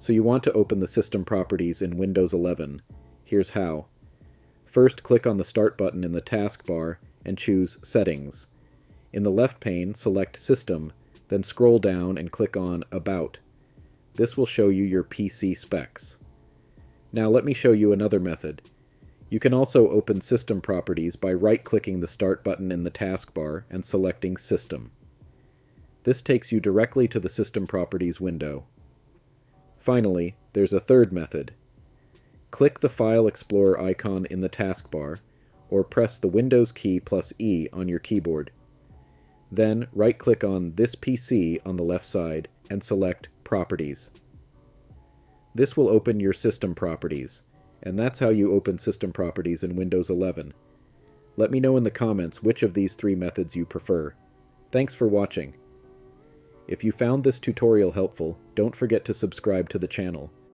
So you want to open the system properties in Windows 11. Here's how. First, click on the Start button in the taskbar and choose Settings. In the left pane, select System, then scroll down and click on About. This will show you your PC specs. Now let me show you another method. You can also open System Properties by right-clicking the Start button in the taskbar and selecting System. This takes you directly to the System Properties window. Finally, there's a third method. Click the File Explorer icon in the taskbar, or press the Windows key plus E on your keyboard. Then right-click on This PC on the left side and select Properties. This will open your System Properties, and that's how you open System Properties in Windows 11. Let me know in the comments which of these three methods you prefer. Thanks for watching. If you found this tutorial helpful, don't forget to subscribe to the channel.